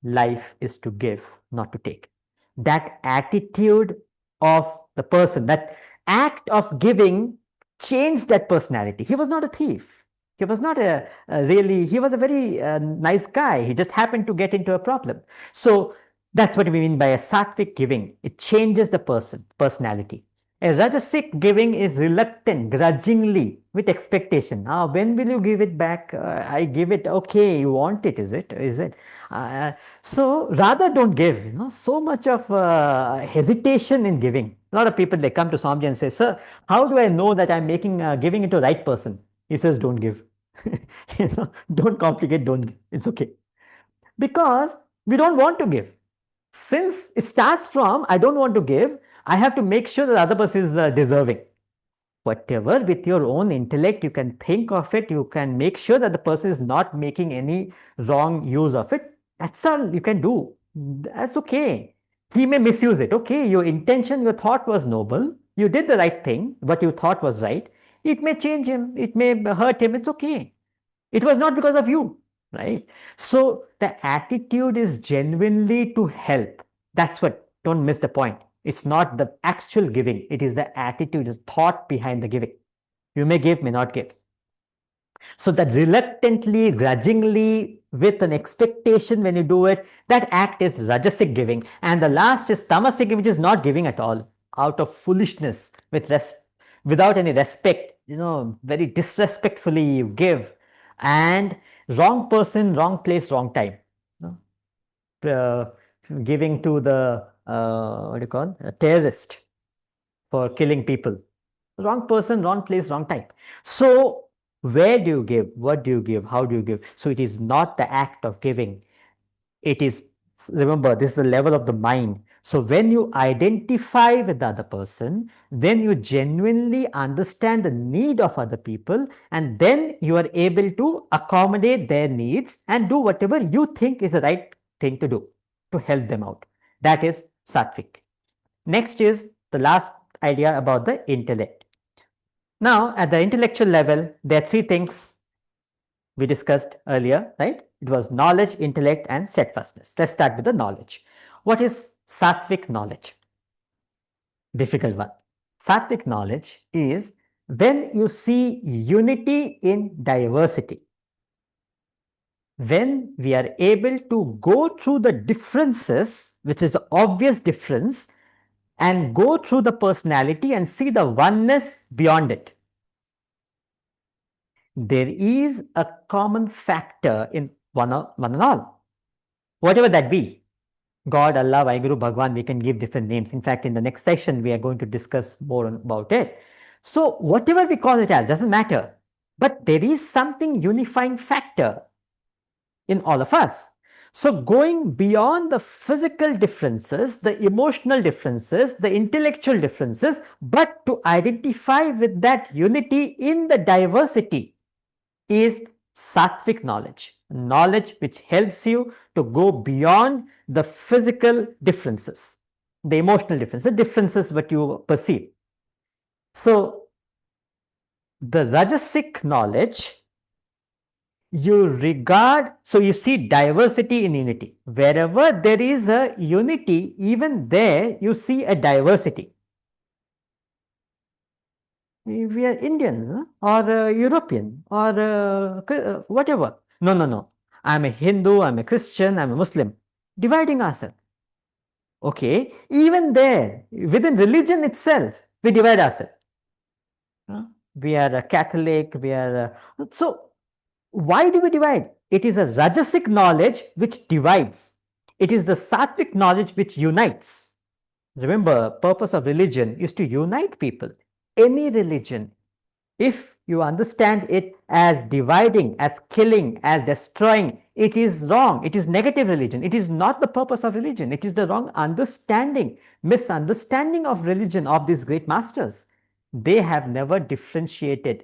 Life is to give, not to take. That attitude of the person, that act of giving, changed that personality. He was not a thief. He was not he was a very nice guy. He just happened to get into a problem. So that's what we mean by a sattvic giving. It changes the personality. A rajasic giving is reluctant, grudgingly, with expectation. Ah, when will you give it back? I give it. Okay, you want it? Is it? Is it? So rather don't give. So much of hesitation in giving. A lot of people, they come to Swamiji and say, "Sir, how do I know that I'm making giving it to the right person?" He says, "Don't give. Don't complicate. Don't give. It's okay." Because we don't want to give. Since it starts from I don't want to give, I have to make sure that the other person is deserving. Whatever with your own intellect you can think of it, you can make sure that the person is not making any wrong use of it. That's all you can do. That's okay. He may misuse it. Okay, your intention, your thought was noble. You did the right thing, what you thought was right. It may change him, it may hurt him. It's okay. It was not because of you, right? So the attitude is genuinely to help. That's what, don't miss the point. It's not the actual giving, it is the attitude, is thought behind the giving. You may give, may not give. So that reluctantly, grudgingly, with an expectation when you do it, that act is rajasic giving. And the last is tamasic giving, which is not giving at all, out of foolishness, without any respect, very disrespectfully you give. And wrong person, wrong place, wrong time. Uh, Giving to the, what do you call, a terrorist for killing people. Wrong person, wrong place, wrong time. So where do you give? What do you give? How do you give? So it is not the act of giving. It is, remember, this is the level of the mind. So when you identify with the other person, then you genuinely understand the need of other people, and then you are able to accommodate their needs and do whatever you think is the right thing to do to help them out. That is sattvic. Next is the last idea about the intellect. Now, at the intellectual level, there are three things we discussed earlier, right? It was knowledge, intellect, and steadfastness. Let's start with the knowledge. What is sattvic knowledge? Difficult one. Sattvic knowledge is when you see unity in diversity. When we are able to go through the differences, which is the obvious difference, and go through the personality and see the oneness beyond it. There is a common factor in one and all, whatever that be. God, Allah, Vaheguru, Bhagwan, we can give different names. In fact, in the next section, we are going to discuss more about it. So whatever we call it as, doesn't matter. But there is something unifying factor in all of us. So going beyond the physical differences, the emotional differences, the intellectual differences, but to identify with that unity in the diversity is sattvic knowledge. Knowledge which helps you to go beyond the physical differences, the emotional differences, the differences what you perceive. So the rajasic knowledge, you regard, so you see diversity in unity. Wherever there is a unity, even there you see a diversity. We are Indians or European or whatever. No, no, no. I'm a Hindu, I'm a Christian, I'm a Muslim. Dividing ourselves. Okay, even there, within religion itself, we divide ourselves. We are a Catholic, we are so why do we divide? It is a rajasic knowledge which divides. It is the sattvic knowledge which unites. Remember, purpose of religion is to unite people. Any religion, if you understand it as dividing, as killing, as destroying, it is wrong. It is negative religion. It is not the purpose of religion. It is the wrong understanding, misunderstanding of religion of these great masters. They have never differentiated.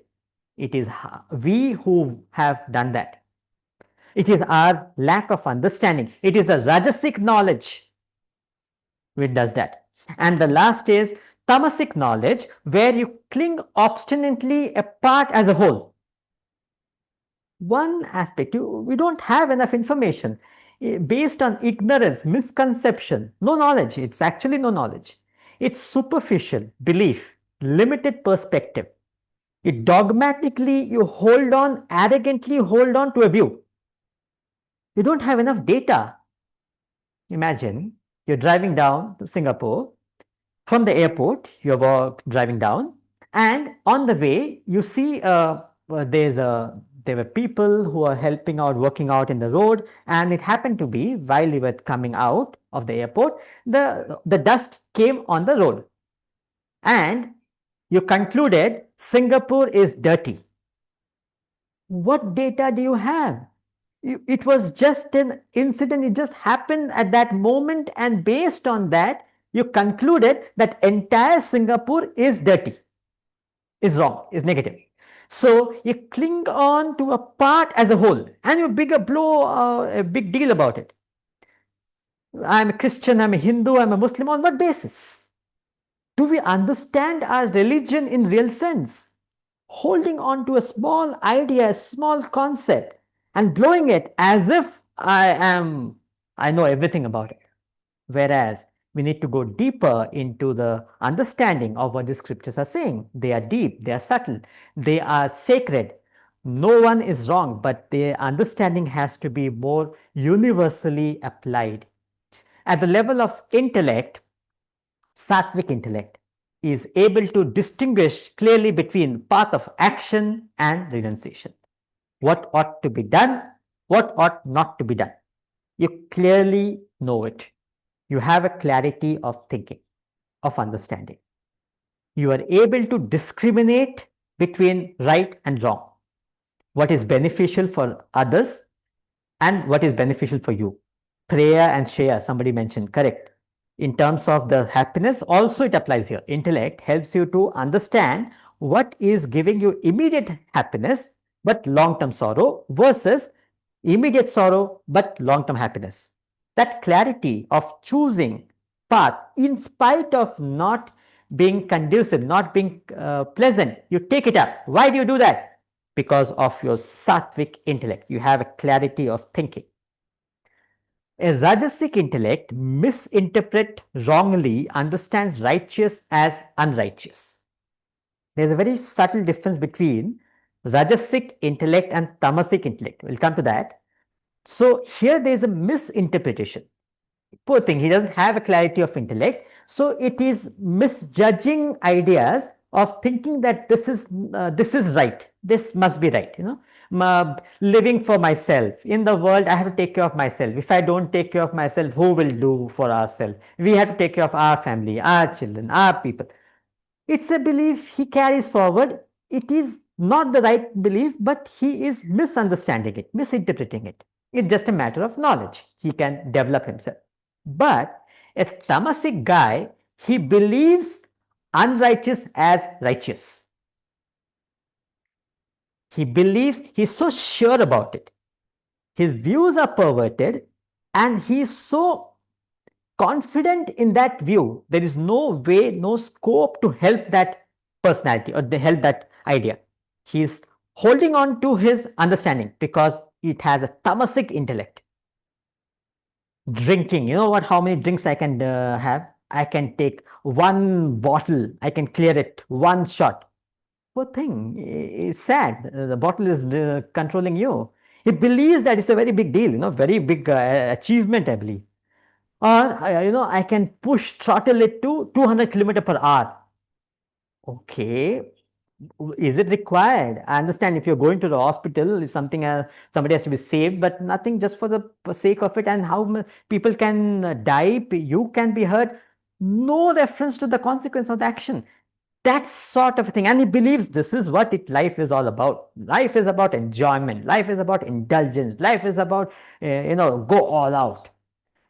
It is we who have done that. It is our lack of understanding. It is a rajasic knowledge which does that. And the last is tamasic knowledge, where you cling obstinately a part as a whole. One aspect, we don't have enough information based on ignorance, misconception, no knowledge. It's actually no knowledge. It's superficial belief, limited perspective. It dogmatically, you hold on, arrogantly hold on to a view. You don't have enough data. Imagine you're driving down to Singapore From the airport, you're driving down, and on the way, you see there were people who are helping out, working out in the road, and it happened to be while you were coming out of the airport, the dust came on the road, and you concluded Singapore is dirty. What data do you have? It was just an incident, it just happened at that moment, and based on that, you concluded that entire Singapore is dirty, is wrong, is negative. So you cling on to a part as a whole, and you a big deal about it. I'm a Christian, I'm a Hindu, I'm a Muslim. On what basis? Do we understand our religion in real sense? Holding on to a small idea, a small concept, and blowing it as if I know everything about it. Whereas we need to go deeper into the understanding of what the scriptures are saying. They are deep, they are subtle, they are sacred. No one is wrong, but their understanding has to be more universally applied. At the level of intellect, sattvic intellect is able to distinguish clearly between path of action and renunciation. What ought to be done, what ought not to be done. You clearly know it. You have a clarity of thinking, of understanding. You are able to discriminate between right and wrong, what is beneficial for others and what is beneficial for you. Prayer and Shreya, somebody mentioned, correct. In terms of the happiness, also it applies here. Intellect helps you to understand what is giving you immediate happiness but long-term sorrow versus immediate sorrow but long-term happiness. That clarity of choosing path in spite of not being conducive, not being pleasant, you take it up. Why do you do that? Because of your sattvic intellect. You have a clarity of thinking. A Rajasic intellect misinterprets wrongly, understands righteous as unrighteous. There's a very subtle difference between Rajasic intellect and Tamasic intellect. We'll come to that. So here there's a misinterpretation. Poor thing, he doesn't have a clarity of intellect. So it is misjudging ideas of thinking that this is right, this must be right, living for myself in the world. I have to take care of myself. If I don't take care of myself, who will do for ourselves? We have to take care of our family, our children, our people. It's a belief he carries forward. It is not the right belief, but he is misunderstanding it, misinterpreting it. It's just a matter of knowledge. He can develop himself. But a tamasic guy, he believes unrighteous as righteous. He believes, he's so sure about it. His views are perverted, and he's so confident in that view. There is no way, no scope to help that personality or to help that idea. He's holding on to his understanding because it has a tamasic intellect. Drinking, you know what, how many drinks I can have? I can take one bottle, I can clear it, one shot. Poor thing, it's sad. The bottle is controlling you. He believes that it's a very big deal, very big achievement, I believe. Or, I can push, throttle it to 200 kilometers per hour. Okay, is it required? I understand if you're going to the hospital, if somebody has to be saved, but nothing just for the sake of it, and how people can die, you can be hurt. No reference to the consequence of the action. That sort of a thing. And he believes this is what life is all about. Life is about enjoyment. Life is about indulgence. Life is about, go all out.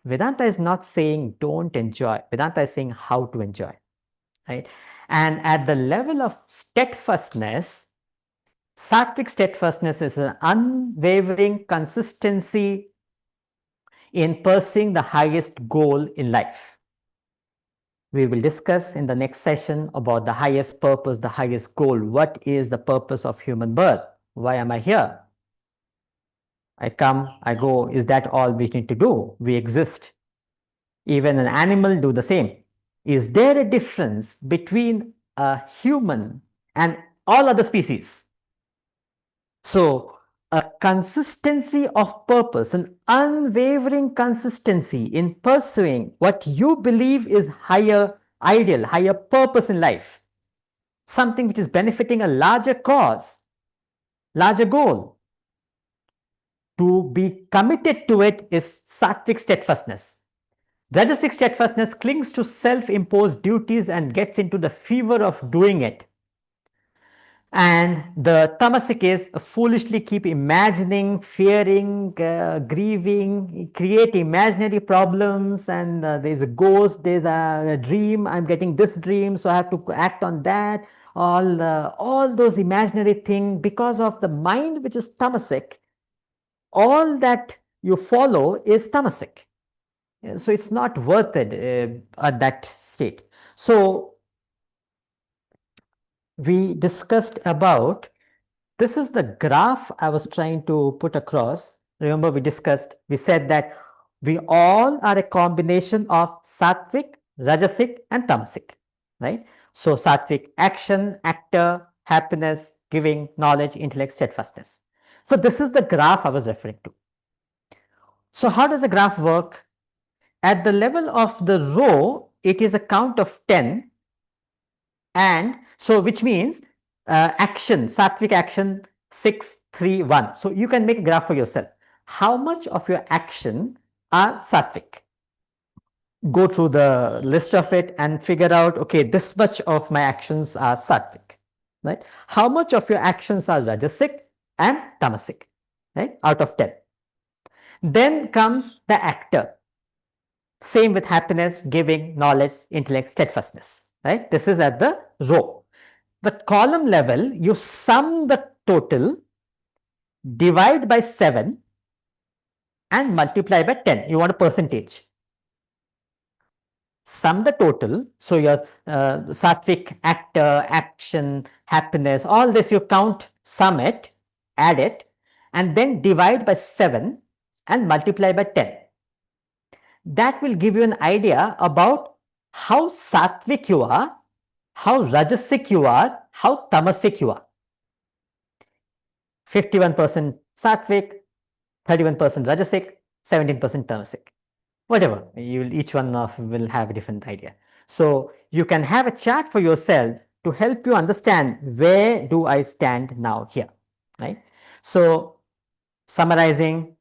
Vedanta is not saying don't enjoy. Vedanta is saying how to enjoy. Right? And at the level of steadfastness, sattvic steadfastness is an unwavering consistency in pursuing the highest goal in life. We will discuss in the next session about the highest purpose, the highest goal. What is the purpose of human birth? Why am I here? I come, I go. Is that all we need to do? We exist. Even an animal do the same. Is there a difference between a human and all other species? So a consistency of purpose, an unwavering consistency in pursuing what you believe is higher ideal, higher purpose in life, something which is benefiting a larger cause, larger goal. To be committed to it is sattvic steadfastness. Rajasic steadfastness clings to self-imposed duties and gets into the fever of doing it. And the tamasic is foolishly keep imagining, fearing, grieving, create imaginary problems, and there's a ghost, there's a dream, I'm getting this dream, so I have to act on that. All those imaginary things, because of the mind which is tamasic, all that you follow is tamasic. So it's not worth it at that state. So we discussed about, this is the graph I was trying to put across. Remember, we said that we all are a combination of sattvic, rajasic, and tamasic, right? So sattvic, action, actor, happiness, giving, knowledge, intellect, steadfastness. So this is the graph I was referring to. So how does the graph work? At the level of the row, it is a count of 10, and so which means action, sattvic action, 6, 3, 1. So you can make a graph for yourself. How much of your action are sattvic? Go through the list of it and figure out, okay, this much of my actions are sattvic, right? How much of your actions are rajasic and tamasic, right? Out of 10. Then comes the actor. Same with happiness, giving, knowledge, intellect, steadfastness, right? This is at the row. The column level, you sum the total, divide by 7 and multiply by 10. You want a percentage. Sum the total. So your sattvic, actor, action, happiness, all this you count, sum it, add it, and then divide by 7 and multiply by 10. That will give you an idea about how sattvic you are, how rajasic you are, how tamasic you are. 51% sattvic, 31% rajasic, 17% tamasic. Whatever, each one of will have a different idea. So you can have a chart for yourself to help you understand where do I stand now here, right? So summarizing,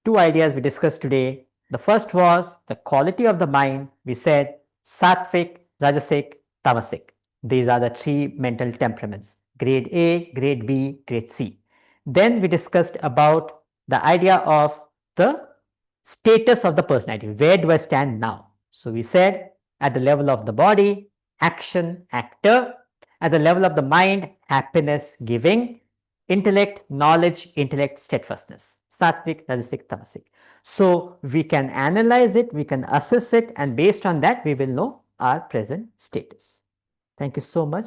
two ideas we discussed today. The first was the quality of the mind. We said sattvic, rajasic, tamasic. These are the three mental temperaments, grade A, grade B, grade C. Then we discussed about the idea of the status of the personality. Where do I stand now? So we said at the level of the body, action, actor. At the level of the mind, happiness, giving. Intellect, knowledge, intellect, steadfastness. Sattvic, rajasic, tamasic. So we can analyze it, we can assess it, and based on that, we will know our present status. Thank you so much.